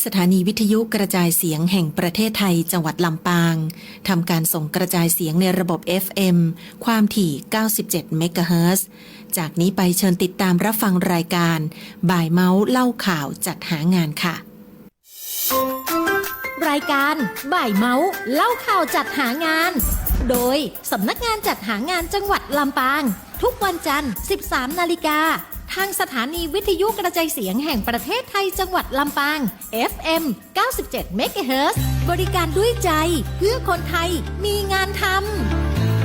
สถานีวิทยุกระจายเสียงแห่งประเทศไทยจังหวัดลำปางทำการส่งกระจายเสียงในระบบ FM ความถี่ 97 เมกะเฮิรตซ์ จากนี้ไปเชิญติดตามรับฟังรายการบ่ายเมาส์เล่าข่าวจัดหางานค่ะรายการบ่ายเมาส์เล่าข่าวจัดหางานโดยสำนักงานจัดหางานจังหวัดลำปางทุกวันจันทร์ 13 นาฬิกาทางสถานีวิทยุกระจายเสียงแห่งประเทศไทยจังหวัดลำปาง FM 97 เมกะเฮิรตซ์ บริการด้วยใจเพื่อคนไทยมีงานท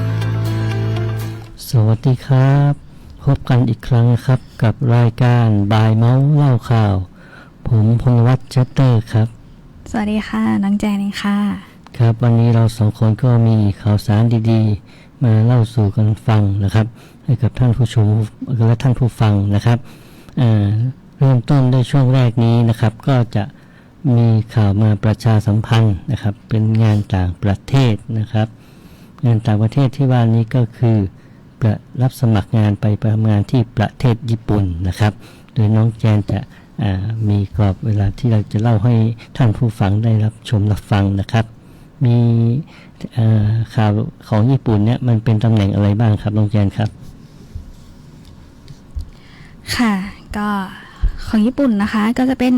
ำสวัสดีครับพบกันอีกครั้งนะครับกับรายการบ่ายเมาส์เล่าข่าวผมพงษ์วัฒน์ชัตเตอร์ครับสวัสดีค่ะน้องแจนค่ะครับวันนี้เราสองคนก็มีข่าวสารดีๆมาเล่าสู่กันฟังนะครับให้กับท่านผู้ชมและท่านผู้ฟังนะครับเริ่มต้นด้วยช่วงแรกนี้นะครับก็จะมีข่าวมาประชาสัมพันธ์นะครับเป็นงานต่างประเทศนะครับงานต่างประเทศที่ว่านี้ก็คือรับสมัครงานไปทำงานที่ประเทศญี่ปุ่นนะครับโดยน้องแจนจะมีกรอบเวลาที่เราจะเล่าให้ท่านผู้ฟังได้รับชมรับฟังนะครับมีข่าวของญี่ปุ่นเนี่ยมันเป็นตำแหน่งอะไรบ้างครับน้องแจนครับค่ะก็ของญี่ปุ่นนะคะก็จะเป็น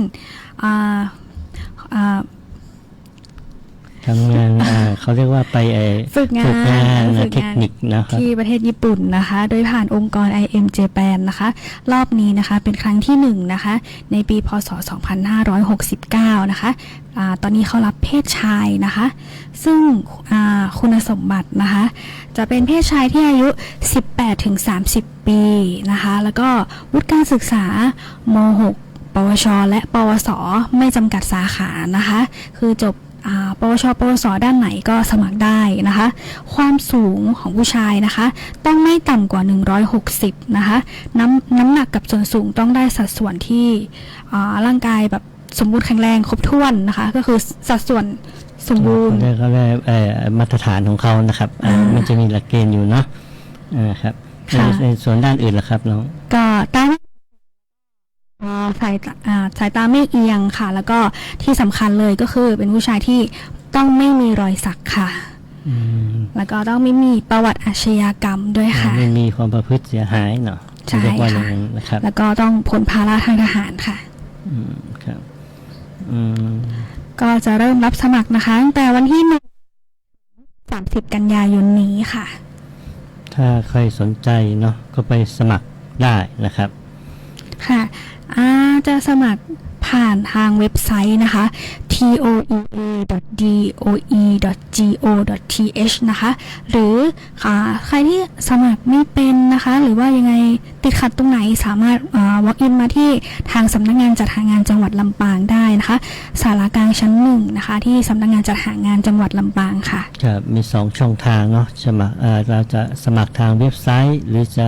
ทำงานเขาเรียกว่าไปฝึกงานเทคนิคนะครับที่ประเทศญี่ปุ่นนะคะโดยผ่านองค์กร IM Japan นะคะรอบนี้นะคะเป็นครั้งที่1นะคะในปีพ.ศ. 2569นะคะตอนนี้เขารับเพศชายนะคะซึ่งคุณสมบัตินะคะจะเป็นเพศชายที่อายุ 18-30 ปีนะคะแล้วก็วุฒิการศึกษาม.6 ปวชและปวสไม่จำกัดสาขานะคะคือจบปวชปวสด้านไหนก็สมัครได้นะคะความสูงของผู้ชายนะคะต้องไม่ต่ำกว่า160นะคะน้ำหนักกับส่วนสูงต้องได้สัดส่วนที่ร่างกายแบบสมบูรณ์แข็งแรงครบถ้วนนะคะก็คือสัดส่วนสมบูรณ์เขาเรียกมาตรฐานของเขานะครับมันจะมีหลักเกณฑ์อยู่เนาะครับในส่วนด้านอื่นล่ะครับน้องก็สายตาไม่เอียงค่ะแล้วก็ที่สำคัญเลยก็คือเป็นผู้ชายที่ต้องไม่มีรอยสักค่ะแล้วก็ต้องไม่มีประวัติอาชญากรรมด้วยค่ะไม่มีความประพฤติเสียหายเนาะใช่ค่ะแล้วก็ต้องพ้นภาระทางทหารค่ะครับก็จะเริ่มรับสมัครนะคะตั้งแต่วันที่30 กันยายนนี้ค่ะถ้าใครสนใจเนาะก็ไปสมัครได้นะครับค่ะจะสมัครผ่านทางเว็บไซต์นะคะ toea.doe.go.th นะคะหรือใครที่สมัครไม่เป็นนะคะหรือว่ายังไงติดขัดตรงไหนสามารถwalk in มาที่ทางสำนักงานจัดหางานจังหวัดลำปางได้นะคะศาลากลางชั้น1นะคะที่สำนักงานจัดหางานจังหวัดลำปางค่ะครับมี2ช่องทางเนาะสมัครเราจะสมัครทางเว็บไซต์หรือจะ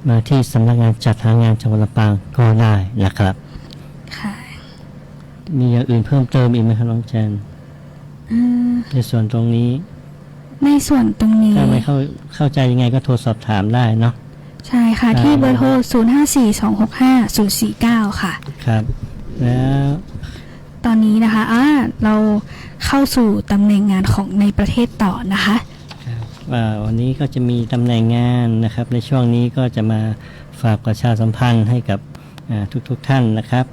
มาที่สำนักงานจัดหางานจังหวัดลำปางก็ได้นะครับค่ะมีอย่างอื่นเพิ่มเติมอีกไหมครับน้องแจนในส่วนตรงนี้ถ้าไม่เข้าใจยังไงก็โทรสอบถามได้เนาะใช่ค่ะที่เบอร์โทร0542650069ค่ะครับแล้วตอนนี้นะคะเราเข้าสู่ตำแหน่งงานของในประเทศต่อนะคะวันนี้ก็จะมีตำแหน่งงานนะครับในช่วงนี้ก็จะมาฝากประชาสัมพันธ์ให้กับทุกท่านนะครับ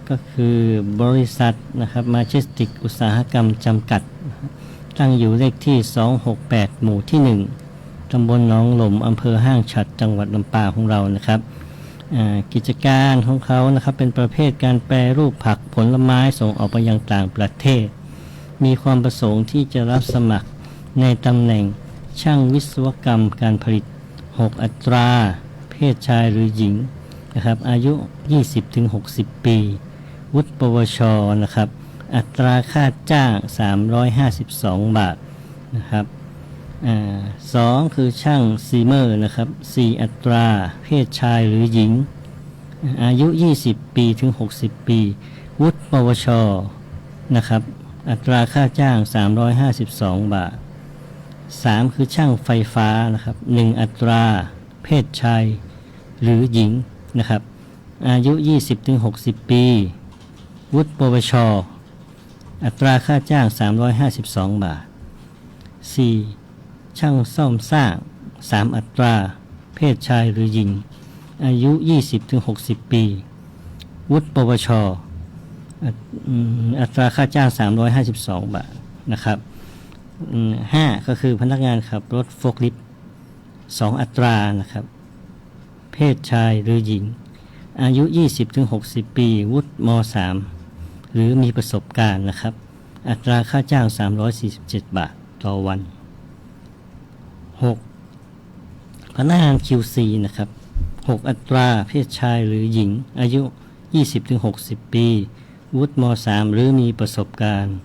ก็คือบริษัทนะครับมาเจสติกอุตสาหกรรมจำกัดตั้งอยู่เลขที่268หมู่ที่1ตำบลหนองหล่มอำเภอห้างฉัตรจังหวัดลำปางของเรานะครับกิจการของเขานะครับเป็นประเภทการแปรรูปผักผลไม้ส่งออกไปยังต่างประเทศมีความประสงค์ที่จะรับสมัครในตำแหน่งช่างวิศวกรรมการผลิต6อัตราเพศชายหรือหญิงนะครับอายุ 20-60 ปีวุฒิปวชนะครับอัตราค่าจ้าง352 บาทนะครับ2คือช่างซีเมอร์นะครับ4อัตราเพศชายหรือหญิงอายุ 20 ปีถึง 60 ปีวุฒิปวชนะครับอัตราค่าจ้าง352 บาท3คือช่างไฟฟ้านะครับ1อัตราเพศชายหรือหญิงนะครับอายุ 20-60 ปีว วุฒิปวช อัตราค่าจ้าง352 บาท 4. ช่างซ่อมสร้าง 3 อัตรา เพศชายหรือหญิง อายุ 20-60 ปี วุฒิปวช อัตราค่าจ้าง352 บาทนะครับ5ก็คือพนักงานขับรถโฟล์คลิฟต์2 อัตรานะครับ เพศชายหรือหญิง อายุ 20-60 ปี วุฒิม.3 หรือมีประสบการณ์นะครับ อัตราค่าจ้าง347 บาทต่อวัน 6. พนักงาน QC นะครับ 6 อัตรา เพศชายหรือหญิง อายุ 20-60 ปี วุฒิม.3 หรือมีประสบการณ์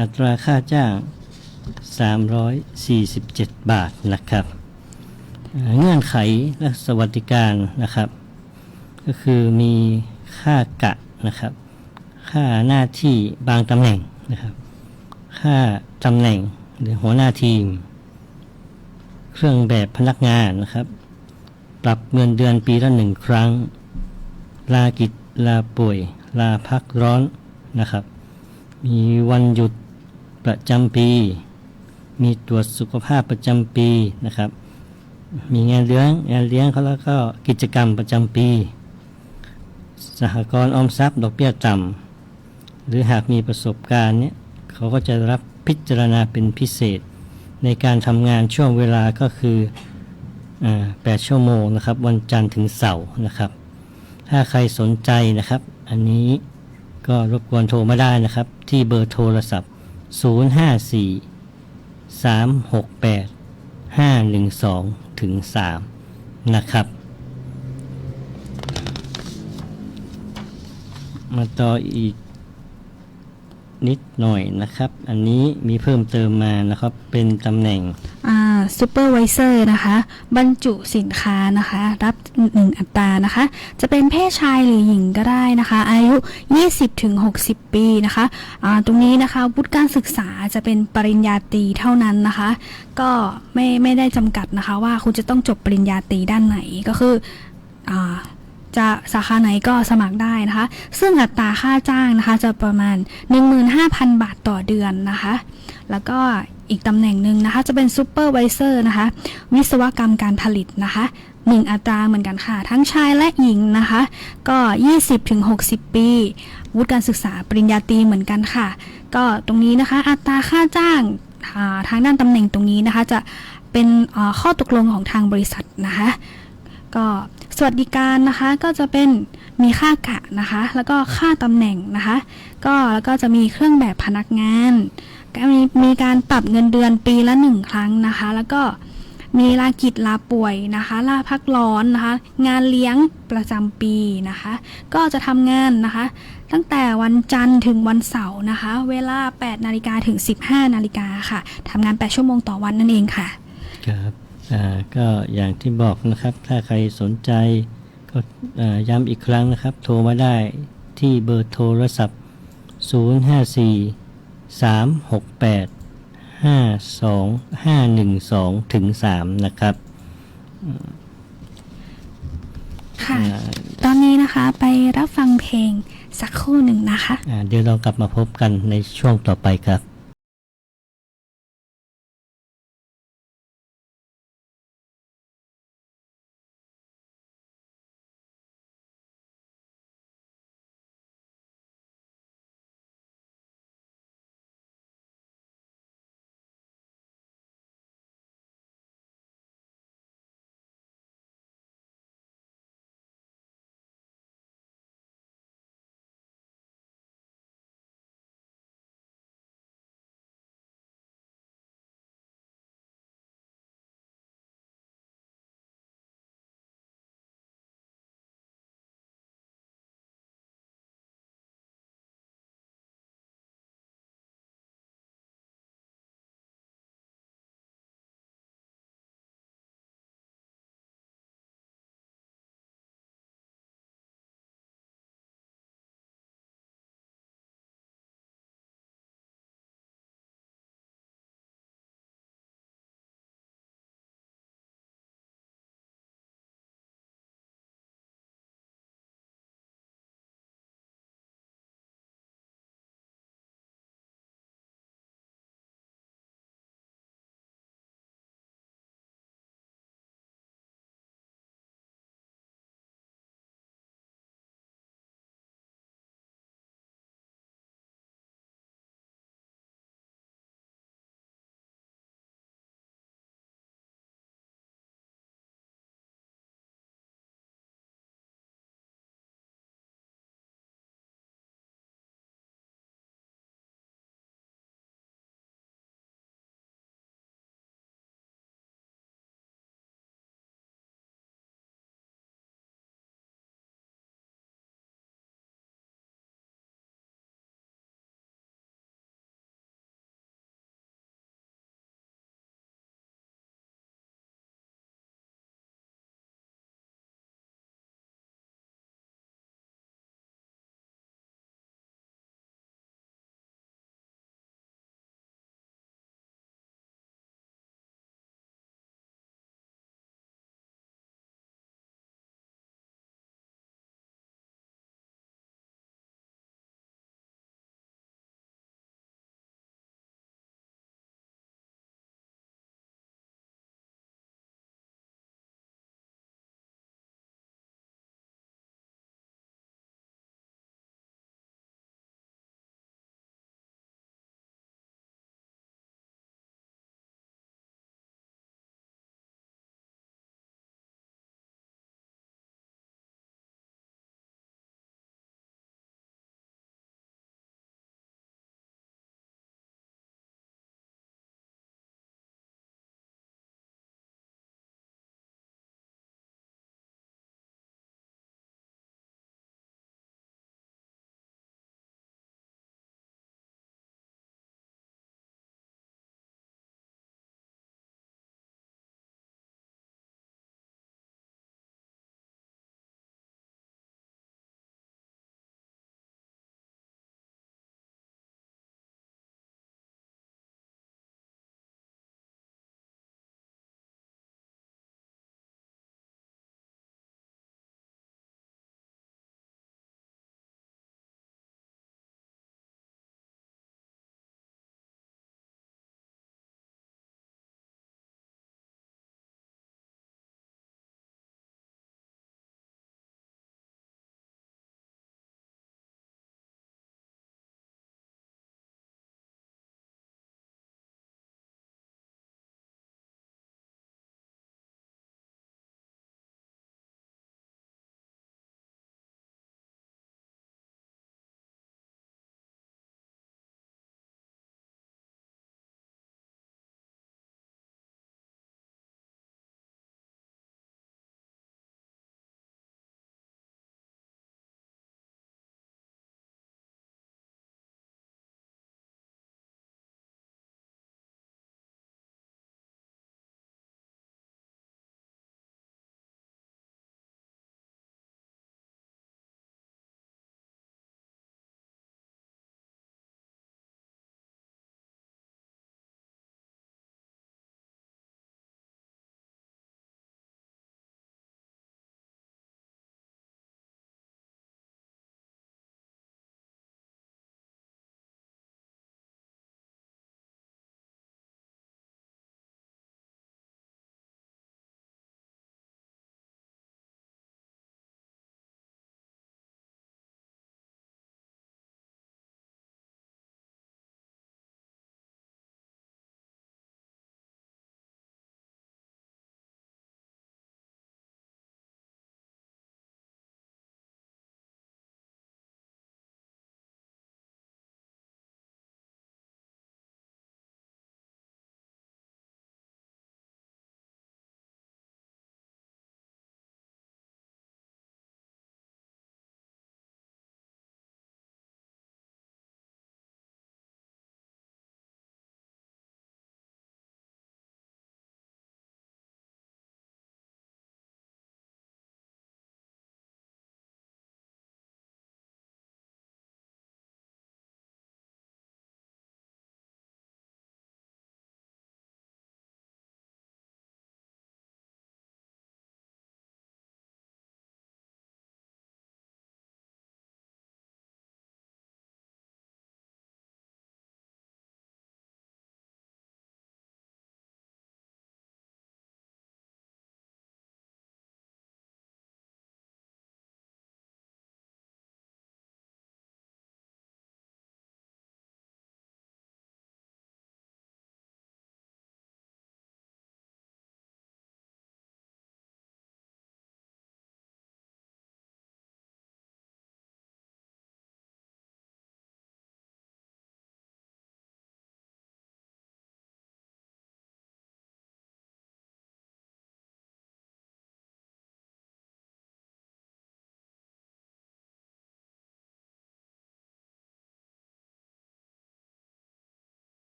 อัตราค่าจ้าง347 บาทนะครับเงื่อนไขและสวัสดิการนะครับ ก็คือมีค่ากะนะครับ ค่าหน้าที่บางตำแหน่งนะครับ ค่าตำแหน่งหรือหัวหน้าทีม เครื่องแบบพนักงานนะครับ ปรับเงินเดือนปีละ1 ครั้ง ลากิจลาป่วย ลาพักร้อนนะครับ มีวันหยุดประจำปี มีตรวจสุขภาพประจำปีนะครับ มีงานเลี้ยงเขาแล้วก็กิจกรรมประจำปี สหกรณ์ออมทรัพย์ดอกเบี้ยต่ำหรือหากมีประสบการณ์เนี่ยเขาก็จะรับพิจารณาเป็นพิเศษ ในการทำงานช่วงเวลาก็คือ8 ชั่วโมงนะครับวันจันทร์ถึงเสาร์นะครับ ถ้าใครสนใจนะครับ อันนี้ก็รบกวนโทรมาได้นะครับ ที่เบอร์โทรศัพท์ 054-368-512-3 นะครับมาต่ออีกนิดหน่อยนะครับ อันนี้มีเพิ่มเติมมานะครับ เป็นตำแหน่งซูเปอร์ไวเซอร์นะคะบรรจุสินค้านะคะรับ1 อัตรานะคะจะเป็นเพศชายหรือหญิงก็ได้นะคะอายุ 20-60 ปีนะคะตรงนี้นะคะวุฒิการศึกษาจะเป็นปริญญาตรีเท่านั้นนะคะก็ไม่ได้จำกัดนะคะว่าคุณจะต้องจบปริญญาตรีด้านไหนก็คือจะสาขาไหนก็สมัครได้นะคะซึ่งอัตราค่าจ้างนะคะจะประมาณ 15,000 บาทต่อเดือนนะคะแล้วก็อีกตำแหน่งหนึ่งนะคะจะเป็นซูเปอร์ไวเซอร์นะคะวิศวกรรมการผลิตนะคะ1 อัตราเหมือนกันค่ะทั้งชายและหญิงนะคะก็ 20-60 ปีวุฒิการศึกษาปริญญาตรีเหมือนกันค่ะก็ตรงนี้นะคะอัตราค่าจ้างทางด้านตำแหน่งตรงนี้นะคะจะเป็นข้อตกลงของทางบริษัทนะคะก็สวัสดิการนะคะก็จะเป็นมีค่ากะนะคะแล้วก็ค่าตำแหน่งนะคะแล้วก็จะมีเครื่องแบบพนักงานมีการปรับเงินเดือนปีละ1 ครั้งนะคะแล้วก็มีลากิจลาป่วยนะคะลาพักร้อนนะคะงานเลี้ยงประจำปีนะคะก็จะทำงานนะคะตั้งแต่วันจันทร์ถึงวันเสาร์นะคะเวลา 8 นาฬิกาถึง 15 นาฬิกาค่ะทำงาน 8 ชั่วโมงต่อวันนั่นเองค่ะครับก็อย่างที่บอกนะครับถ้าใครสนใจก็ย้ำอีกครั้งนะครับโทรมาได้ที่เบอร์โทรศัพท์ 054-368-52512-3 นะครับค่ะตอนนี้นะคะไปรับฟังเพลงสักครู่หนึ่งนะคะเดี๋ยวเรากลับมาพบกันในช่วงต่อไปครับ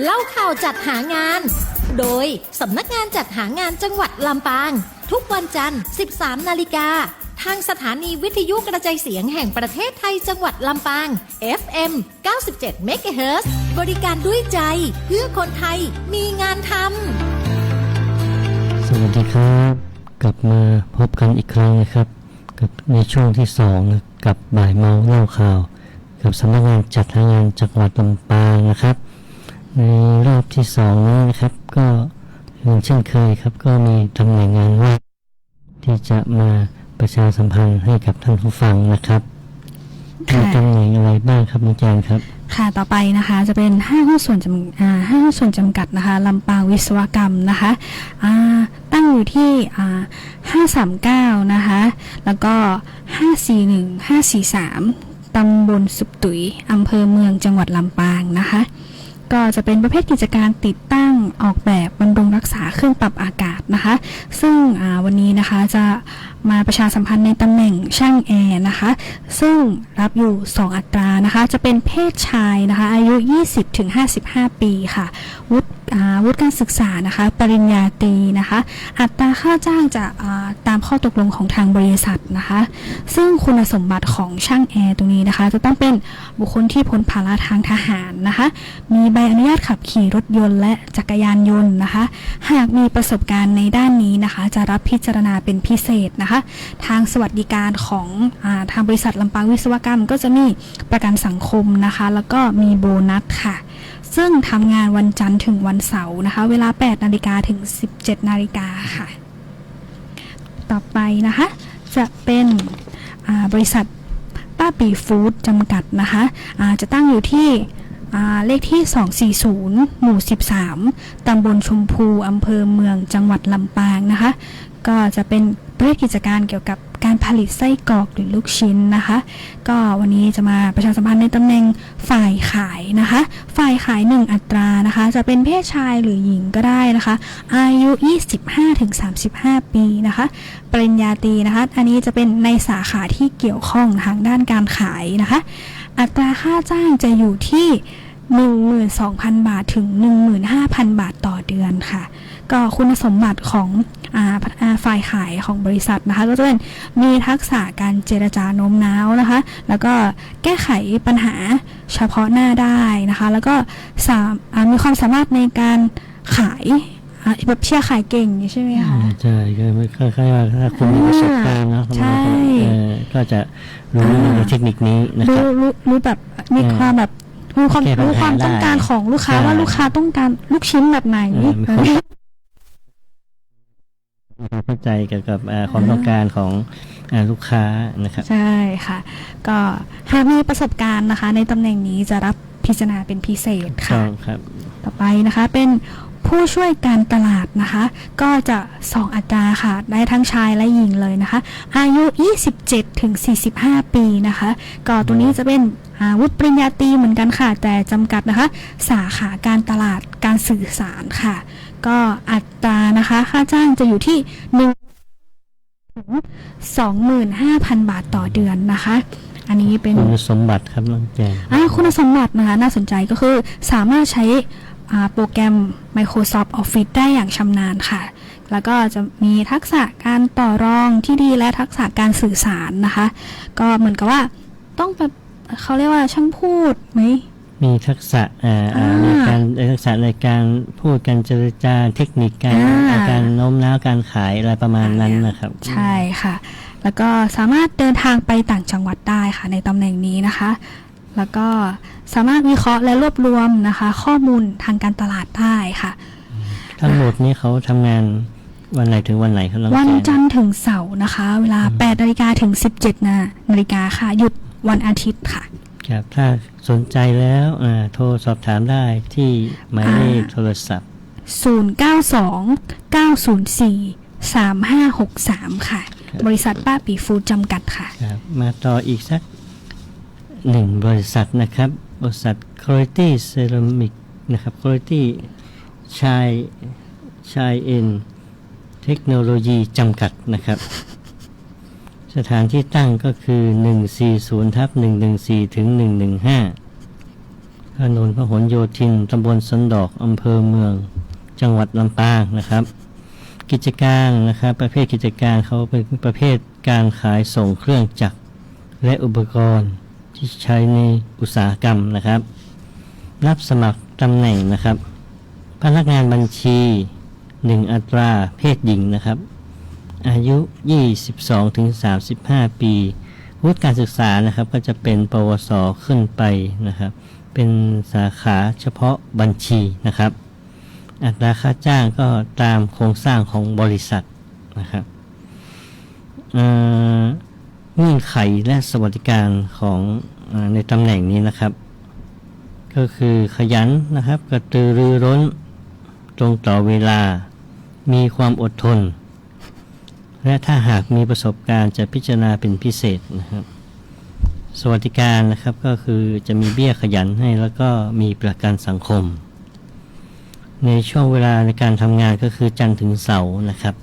เล่าข่าวจัดหางาน โดยสำนักงานจัดหางานจังหวัดลำปาง ทุกวันจันทร์ 13 นาฬิกาทางสถานีวิทยุกระจายเสียงแห่งประเทศไทยจังหวัดลำปาง FM 97 เมกะเฮิรตซ์ บริการด้วยใจเพื่อคนไทยมีงานทำ สวัสดีครับกลับมาพบกันอีกครั้งนะครับกับในช่วงที่2นะกับบ่ายเมาเล่าข่าวกับสำนักงานจัดหางานจังหวัดลำปางนะครับในรอบที่2นี้นะครับก็เหมือนเช่นเคยครับก็มีตำแหน่งงานว่างที่จะมาประชาสัมพันธ์ให้กับท่านผู้ฟังนะครับมีตำแหน่งอะไรบ้างครับอาจารย์ครับค่ะต่อไปนะคะจะเป็นห้างหุ้นส่วนจำกัดนะคะลำปางวิศวกรรมนะคะตั้งอยู่ที่539นะคะแล้วก็541 543ตำบลสุบตุ๋ยอำเภอเมืองจังหวัดลำปางนะคะก็จะเป็นประเภทกิจการติดตั้งออกแบบบำรุงรักษาเครื่องปรับอากาศนะคะซึ่งวันนี้นะคะจะมาประชาสัมพันธ์ในตำแหน่งช่างแอร์นะคะซึ่งรับอยู่2อัตรานะคะจะเป็นเพศชายนะคะอายุ 20-55 ปีค่ะวุฒิการศึกษานะคะปริญญาตรีนะคะอัตราค่าจ้างจะตามข้อตกลงของทางบริษัทนะคะซึ่งคุณสมบัติของช่างแอร์ตรงนี้นะคะจะต้องเป็นบุคคลที่พ้นภาระทางทหารนะคะมีใบอนุญาตขับขี่รถยนต์และจักรยานยนต์นะคะหากมีประสบการณ์ในด้านนี้นะคะจะรับพิจารณาเป็นพิเศษนะคะทางสวัสดิการของทางบริษัทลำปางวิศวกรรมก็จะมีประกันสังคมนะคะแล้วก็มีโบนัสค่ะซึ่งทำงานวันจันทร์ถึงวันเสาร์นะคะเวลา 8 นาฬิกาถึง 17 นาฬิกาค่ะต่อไปนะคะจะเป็นบริษัทป้าปีฟู้ดจำกัดนะคะจะตั้งอยู่ที่เลขที่ 240 หมู่ 13 ตำบลชมพูอำเภอเมืองจังหวัดลำปางนะคะก็จะเป็นประเภทกิจการเกี่ยวกับการผลิตไส้กรอกหรือลูกชิ้นนะคะก็วันนี้จะมาประชาสัมพันธ์ในตำแหน่งฝ่ายขายนะคะฝ่ายขาย1อัตรานะคะจะเป็นเพศชายหรือหญิงก็ได้นะคะอายุ 25-35 ปีนะคะปริญญาตรีนะคะอันนี้จะเป็นในสาขาที่เกี่ยวข้องทางด้านการขายนะคะอัตราค่าจ้างจะอยู่ที่ 12,000 บาทถึง 15,000 บาทต่อเดือนค่ะก็คุณสมบัติของฝ่ายขายของบริษัทนะคะก็จะเป็นมีทักษะการเจรจาโน้มน้าวนะคะแล้วก็แก้ไขปัญหาเฉพาะหน้าได้นะคะแล้วก็มีความสามารถในการขายแบบเชี่ยขายเก่งใช่ไหมคะใช่ก็ค่อยๆว่าถ้าคุณมีประสบการณ์นะก็จะรู้ในเทคนิคนี้นะครับรู้แบบมีความแบบรู้ความต้องการของลูกค้าว่าลูกค้าต้องการลูกชิ้นแบบไหนเข้าใจเกี่ยวกับความต้องการของลูกค้านะครับใช่ค่ะก็หากมีประสบการณ์นะคะในตำแหน่งนี้จะรับพิจารณาเป็นพิเศษค่ะต่อไปนะคะเป็นผู้ช่วยการตลาดนะคะก็จะ2อัตราค่ะได้ทั้งชายและหญิงเลยนะคะอายุ 27-45 ปีนะคะก็ตัวนี้จะเป็นวุฒิปริญญาตรีเหมือนกันค่ะแต่จำกัดนะคะสาขาการตลาดการสื่อสารค่ะก็อัตรานะคะค่าจ้างจะอยู่ที่ 25,000 บาทต่อเดือนนะคะอันนี้เป็นคุณสมบัติครับน้องแจงคุณสมบัตินะคะน่าสนใจก็คือสามารถใช้โปรแกรม Microsoft Office ได้อย่างชำนาญค่ะแล้วก็จะมีทักษะการต่อรองที่ดีและทักษะการสื่อสารนะคะก็เหมือนกับว่าต้องแบบเขาเรียกว่าช่างพูดไหมมีทักษะในการทักษะในการพูดการเจรจาเทคนิคการโน้มน้าวการขายอะไรประมาณนั้นนะครับใช่ค่ะแล้วก็สามารถเดินทางไปต่างจังหวัดได้ค่ะในตำแหน่งนี้นะคะแล้วก็สามารถวิเคราะห์และรวบรวมนะคะข้อมูลทางการตลาดได้ค่ะทั้งหมดนี้เขาทำงานวันไหนถึงวันไหนครับวันจันทร์ถึงเสาร์นะคะเวลา 8 นาฬิกาถึง 17 นาฬิกาค่ะหยุดวันอาทิตย์ค่ะครับถ้าสนใจแล้วโทรสอบถามได้ที่หมายเลขโทรศัพท์092-904-3563ค่ะบริษัทป้าปีฟู้ดจำกัดค่ะครับมาต่ออีกสัก1บริษัทนะครับบริษัท Quality Ceramic นะครับ Quality ชายเอ็นเทคโนโลยีจำกัดนะครับสถานที่ตั้งก็คือ140/114ถึง115 ถนนพหลโยธินตำบลสันดอกอำเภอเมืองจังหวัดลำปางนะครับกิจการนะครับประเภทกิจการเขาเป็นประเภทการขายส่งเครื่องจักรและอุปกรณ์ที่ใช้ในอุตสาหกรรมนะครับรับสมัครตำแหน่งนะครับพนักงานบัญชี1อัตราเพศหญิงนะครับอายุ22-35 ปีวุฒิการศึกษานะครับก็จะเป็นปวสขึ้นไปนะครับเป็นสาขาเฉพาะบัญชีนะครับอัตราค่าจ้างก็ตามโครงสร้างของบริษัทนะครับเงื่อนไขและสวัสดิการของในตำแหน่งนี้นะครับก็คือขยันนะครับกระตือรือร้นตรงต่อเวลามีความอดทนและถ้าหากมีประสบการณ์จะพิจารณาเป็นพิเศษนะครับสวัสดิการนะครับก็คือจะมีเบี้ยขยันให้แล้วก็มีประกันสังคมในช่วงเวลาในการทำงานก็คือจันทร์ถึงเสาร์นะครับ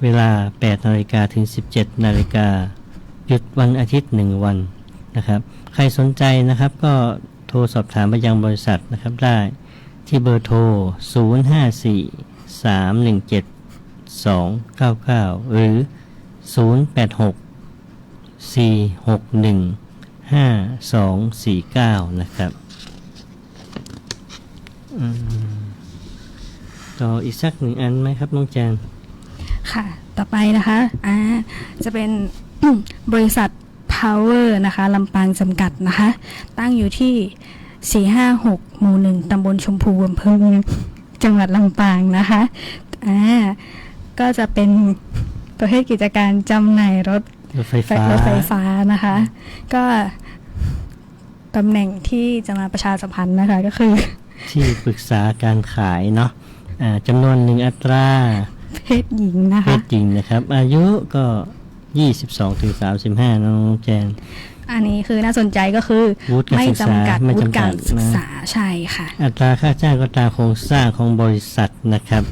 เวลา 8 นาฬิกาถึง 17 นาฬิกาหยุดวันอาทิตย์1วันนะครับใครสนใจนะครับก็โทรสอบถามไปยังบริษัทนะครับได้ที่เบอร์โทร 054-317-299 หรือ 086-461-5249 นะครับต่ออีกสักหนึ่งอันไหมครับน้องแจนค่ะต่อไปนะคะจะเป็น บริษัท Power นะคะลำปางจำกัดนะคะตั้งอยู่ที่456หมู่1ตำบลชมพูอำเภอเมืองจังหวัดลำปางนะคะก็จะเป็นประเภทกิจการจำหน่ายรถไฟฟ้านะคะก็ตำแหน่งที่จะมาประชาสัมพันธ์นะคะก็คือที่ปรึกษาการขายเนาะจำนวน1อัตราเพศหญิงนะคะเพศหญิงนะครับอายุก็22-35น้องแจนอันนี้คือน่าสนใจก็คือไม่จำกัดวุฒิการศึกษาใช่ค่ะอัตราค่าจ้างก็ตามโครงสร้างของบริษัทนะครับ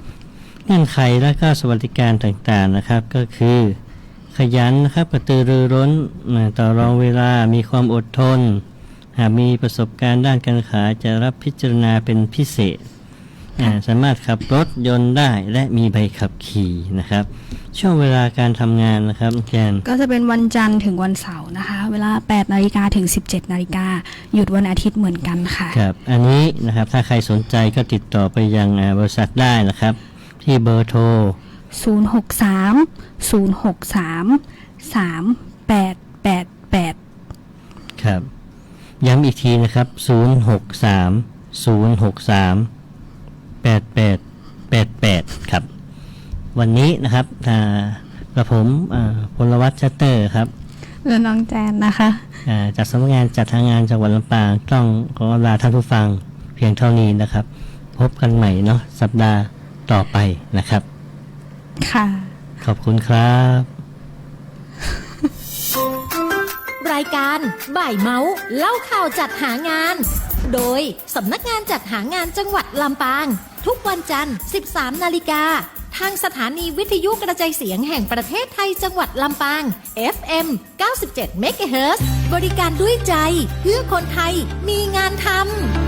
เงื่อนไขและก็สวัสดิการต่างๆนะครับก็คือขยันนะครับกระตือรือร้นต่อรองเวลามีความอดทนหากมีประสบการณ์ด้านการขายจะรับพิจารณาเป็นพิเศษสามารถขับรถยนต์ได้และมีใบขับขี่นะครับช่วงเวลาการทำงานนะครับแจนก็จะเป็นวันจันทร์ถึงวันเสาร์นะคะเวลา 8 นาฬิกาถึง 17 นาฬิกาหยุดวันอาทิตย์เหมือนกันค่ะครับอันนี้นะครับถ้าใครสนใจก็ติดต่อไปยังบริษัทได้นะครับที่เบอร์โทร063-063-3888ครับย้ำอีกทีนะครับ063-063-8888ครับวันนี้นะครับกระผมพลวัฒน์ชัตเตอร์ครับและน้องแจนนะคะจากสำนักงานจัดหางานจังหวัดลำปางต้องขอลาท่านผู้ฟังเพียงเท่านี้นะครับพบกันใหม่เนาะสัปดาห์ต่อไปนะครับค่ะขอบคุณครับรายการบ่ายเมาส์เล่าข่าวจัดหางานโดยสำนักงานจัดหางานจังหวัดลำปางทุกวันจันทร์ 13 นาฬิกาทางสถานีวิทยุกระจายเสียงแห่งประเทศไทยจังหวัดลำปาง FM 97 เมกะเฮิรตซ์บริการด้วยใจเพื่อคนไทยมีงานทำ